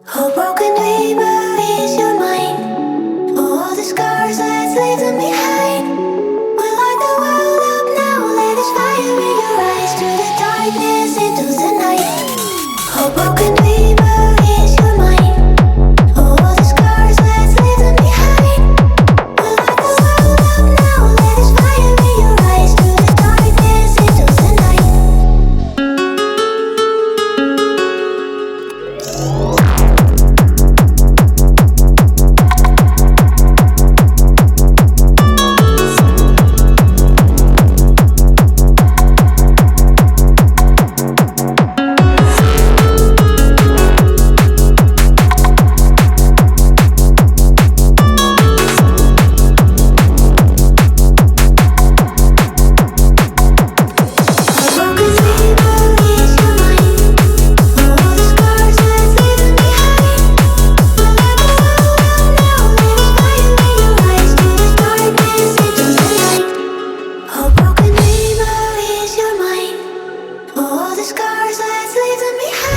A broken dreamer is your mind. All the scars, let's leave them behind. We light the world up now, let us fire in your eyes. To the darkness, into the night. A broken dreamer is your mind. All the scars, let's leave them behind. We light the world up now, let us fire in your eyes. To the darkness, into the night. Broken dreamer is your mind. All the scars, let's leave them behind.